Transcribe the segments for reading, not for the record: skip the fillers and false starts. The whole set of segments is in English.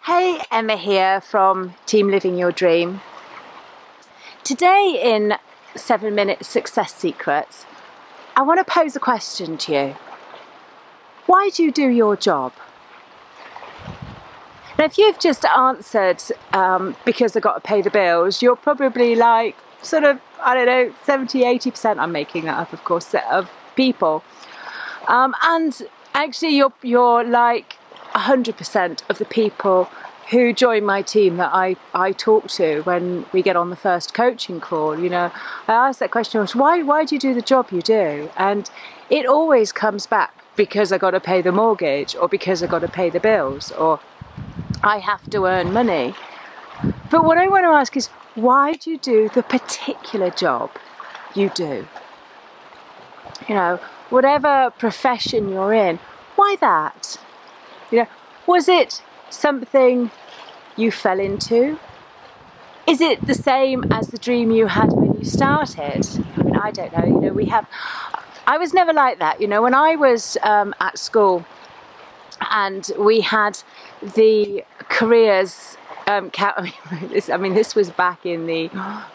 Hey, Emma here from Team Living Your Dream. Today in 7-Minute Success Secrets, I want to pose a question to you. Why do you do your job? Now, if you've just answered because I've got to pay the bills, you're probably like sort of, 70-80%, I'm making that up of course, of people. And actually you're like 100% of the people who join my team that I talk to when we get on the first coaching call. You know, I ask that question, why do you do the job you do? And it always comes back because I got to pay the mortgage, or because I got to pay the bills, or I have to earn money. But what I want to ask is, why do you do the particular job you do? You know, whatever profession you're in, why that? You know, was it something you fell into? Is it the same as the dream you had when you started? I mean, I don't know. You know, I was never like that. You know, when I was at school and we had the careers this was back in the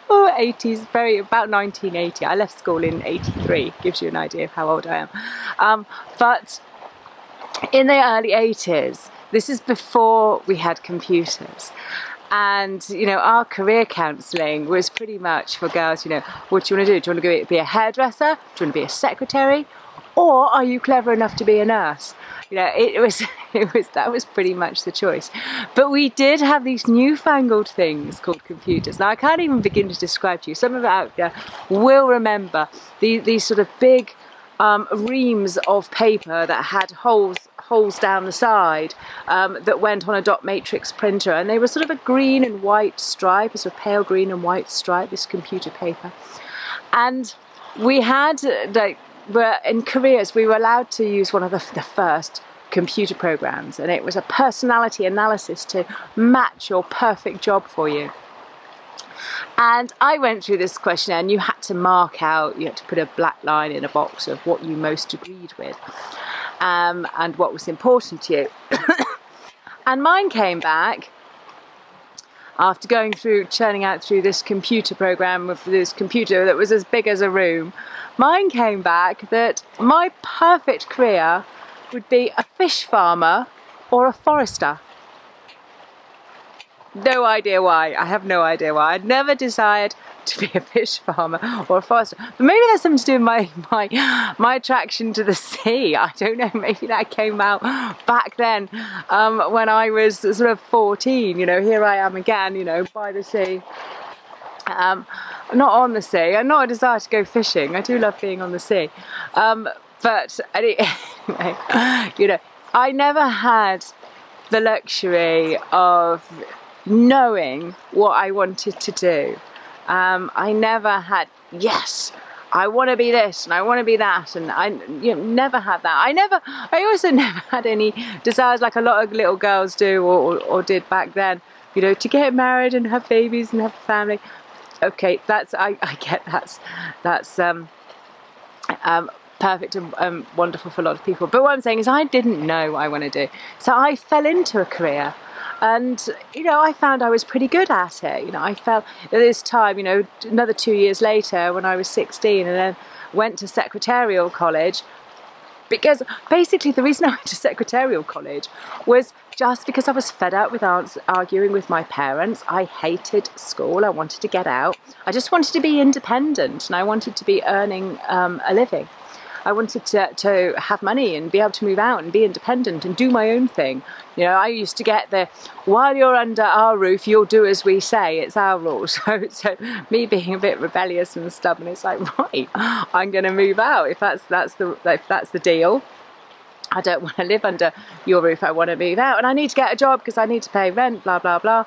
80s, about 1980. I left school in 83, gives you an idea of how old I am. But in the early 80s, this is before we had computers. And, you know, our career counselling was pretty much for girls, you know, what do you want to do? Do you want to be a hairdresser? Do you want to be a secretary? Or are you clever enough to be a nurse? You know, that was pretty much the choice. But we did have these newfangled things called computers. Now, I can't even begin to describe to you. Some of it out there will remember these sort of big reams of paper that had holes down the side that went on a dot matrix printer, and they were sort of a green and white stripe, a sort of pale green and white stripe, this computer paper. And we had, in careers, we were allowed to use one of the first computer programs, and it was a personality analysis to match your perfect job for you. And I went through this questionnaire, and you had to mark out, you had to put a black line in a box of what you most agreed with and what was important to you. And mine came back, after going through, churning out through this computer program with this computer that was as big as a room, mine came back that my perfect career would be a fish farmer or a forester. No idea why. I have no idea why. I'd never desired to be a fish farmer or a forester. But maybe that's something to do with my attraction to the sea. I don't know. Maybe that came out back then when I was sort of 14. You know, here I am again, you know, by the sea. Not on the sea. I'm not a desire to go fishing. I do love being on the sea. But anyway, you know, I never had the luxury of knowing what I wanted to do. I never had, yes, I want to be this and I want to be that, and I never had that. I also never had any desires like a lot of little girls do or did back then, you know, to get married and have babies and have a family. Okay, I get that's perfect and wonderful for a lot of people. But what I'm saying is I didn't know what I want to do. So I fell into a career. And, you know, I found I was pretty good at it. You know, I felt at this time, you know, another 2 years later when I was 16, and then went to secretarial college, because basically the reason I went to secretarial college was just because I was fed up with arguing with my parents. I hated school. I wanted to get out. I just wanted to be independent, and I wanted to be earning a living. I wanted to have money and be able to move out and be independent and do my own thing. You know, I used to get while you're under our roof, you'll do as we say, it's our rules. So me being a bit rebellious and stubborn, it's like, right, I'm going to move out if that's the deal. I don't want to live under your roof, I want to move out, and I need to get a job because I need to pay rent, blah, blah, blah.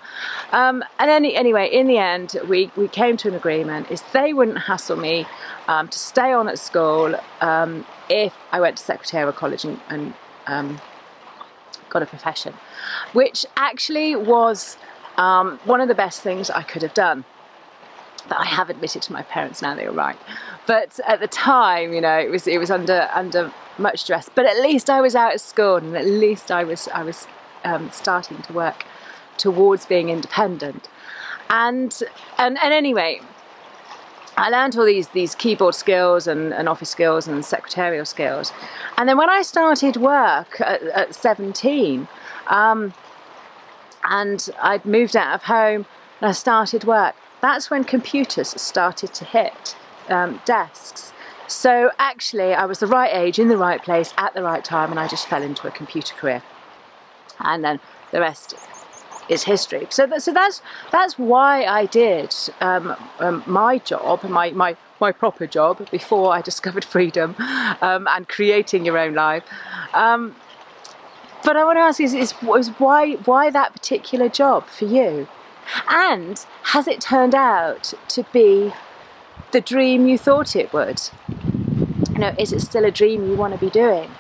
And anyway, in the end, we came to an agreement, is they wouldn't hassle me to stay on at school if I went to secretarial college and got a profession, which actually was one of the best things I could have done. That I have admitted to my parents now, they were right. But at the time, you know, it was under much stress. But at least I was out of school, and at least I was starting to work towards being independent. And anyway, I learned all these keyboard skills and office skills and secretarial skills. And then when I started work at 17, and I'd moved out of home and I started work, that's when computers started to hit desks. So actually I was the right age, in the right place, at the right time, and I just fell into a computer career. And then the rest is history. So that's why I did my job, my proper job, before I discovered freedom and creating your own life. But I want to ask is why that particular job for you? And has it turned out to be the dream you thought it would? You know, is it still a dream you want to be doing?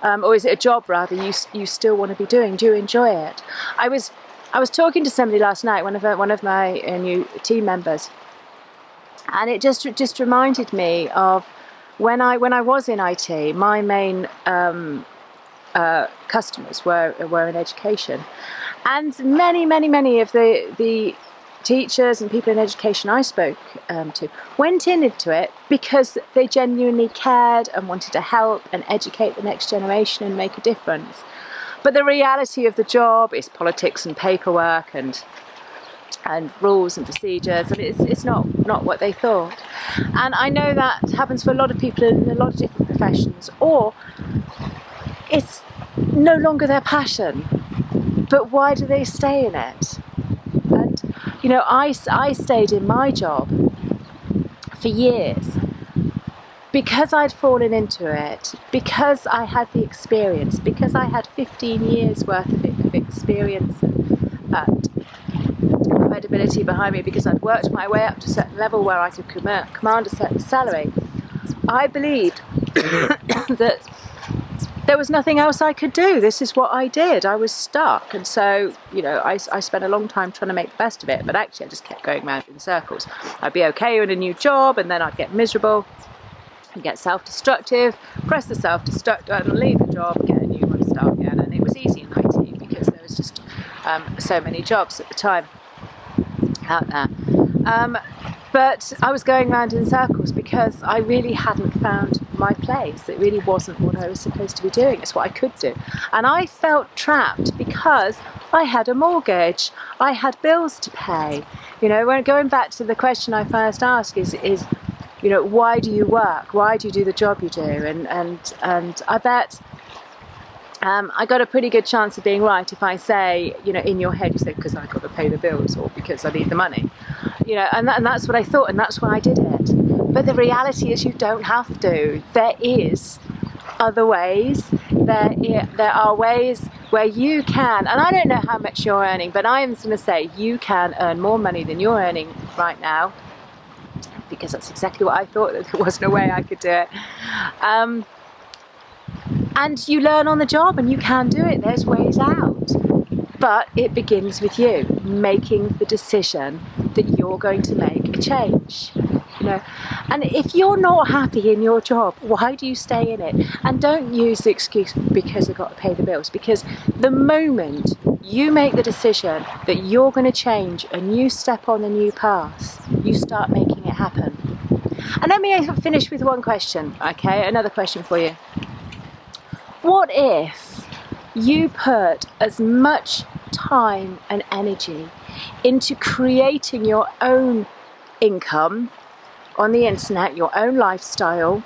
Or is it a job rather you still want to be doing? Do you enjoy it? I was talking to somebody last night, one of my new team members, and it just reminded me of when I was in IT. My main customers were in education, and many of the teachers and people in education I spoke to went into it because they genuinely cared and wanted to help and educate the next generation and make a difference. But the reality of the job is politics and paperwork and rules and procedures, and it's not what they thought. And I know that happens for a lot of people in a lot of different professions, or it's no longer their passion. But why do they stay in it? And you know, I stayed in my job for years because I'd fallen into it, because I had the experience, because I had 15 years worth of experience and credibility behind me, because I'd worked my way up to a certain level where I could command a certain salary. I believed that there was nothing else I could do. This is what I did. I was stuck. And so, you know, I spent a long time trying to make the best of it, but actually I just kept going round in circles. I'd be okay in a new job, and then I'd get miserable and get self-destructive, press the self-destruct button, leave the job, get a new one, start again. And it was easy in IT because there was just so many jobs at the time out there. But I was going round in circles because I really hadn't found my place. It really wasn't what I was supposed to be doing. It's what I could do. And I felt trapped because I had a mortgage. I had bills to pay. You know, when going back to the question I first asked is you know, why do you work? Why do you do the job you do? And I bet I got a pretty good chance of being right if I say, you know, in your head you say, because I've got to pay the bills or because I need the money. You know, and that's what I thought, and that's why I did it. But the reality is you don't have to. There is other ways. There are ways where you can, and I don't know how much you're earning, but I am going to say you can earn more money than you're earning right now, because that's exactly what I thought, that there wasn't a way I could do it. And you learn on the job, and you can do it. There's ways out. But it begins with you making the decision that you're going to make a change. You know, and if you're not happy in your job, why do you stay in it? And don't use the excuse because I've got to pay the bills, because the moment you make the decision that you're going to change and you step on a new path, you start making it happen. And let me finish with one question, okay? Another question for you. What if you put as much time and energy into creating your own income on the internet, your own lifestyle,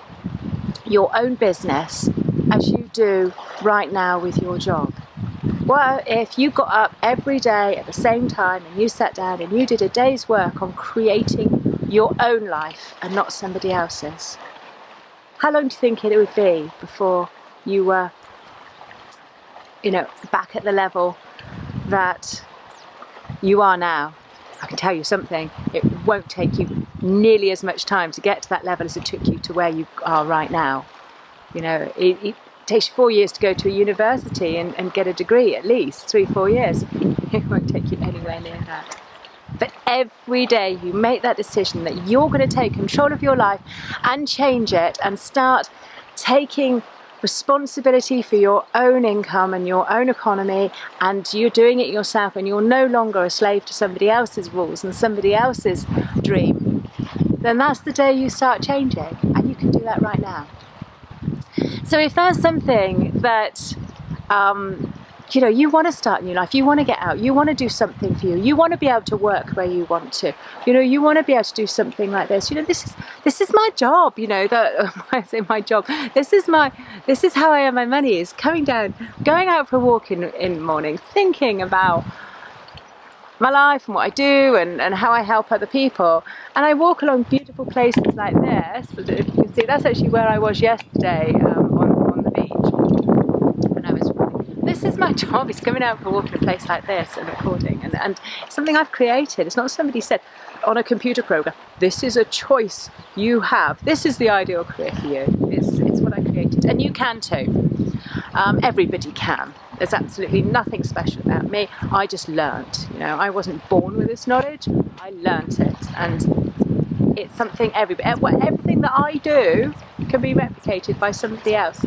your own business, as you do right now with your job? Well, if you got up every day at the same time and you sat down and you did a day's work on creating your own life and not somebody else's, how long do you think it would be before you were, you know, back at the level that you are now? I can tell you something, it won't take you nearly as much time to get to that level as it took you to where you are right now. You know, it takes you 4 years to go to a university and get a degree, at least 3-4 years. It won't take you anywhere near that. But every day you make that decision that you're going to take control of your life and change it and start taking responsibility for your own income and your own economy, and you're doing it yourself, and you're no longer a slave to somebody else's rules and somebody else's dream, then that's the day you start changing, and you can do that right now. So if there's something that you know, you want to start a new life, you want to get out, you want to do something for you, you want to be able to work where you want to, you know, you want to be able to do something like this, you know, this is my job, you know, that I say my job, this is how I earn my money, is going out for a walk in the morning, thinking about my life and what I do and how I help other people. And I walk along beautiful places like this. If you can see, that's actually where I was yesterday, on the beach when I was running. This is my job, is coming out for a walk in a place like this and recording, and it's something I've created. It's not somebody said on a computer program, this is a choice you have, this is the ideal career for you. It's what I created, and you can too. Everybody can. There's absolutely nothing special about me. I just learned, you know, I wasn't born with this knowledge, I learned it, and it's something everything that I do can be replicated by somebody else.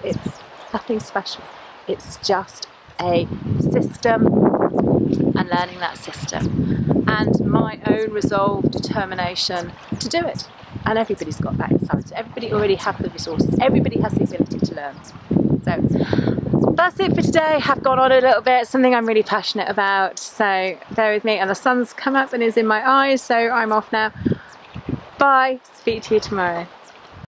It's nothing special. It's just a system, and learning that system, and my own resolve, determination to do it. And everybody's got that inside. So everybody already has the resources. Everybody has the ability to learn. So that's it for today. Have gone on a little bit. Something I'm really passionate about. So bear with me. And the sun's come up and is in my eyes. So I'm off now. Bye. Speak to you tomorrow.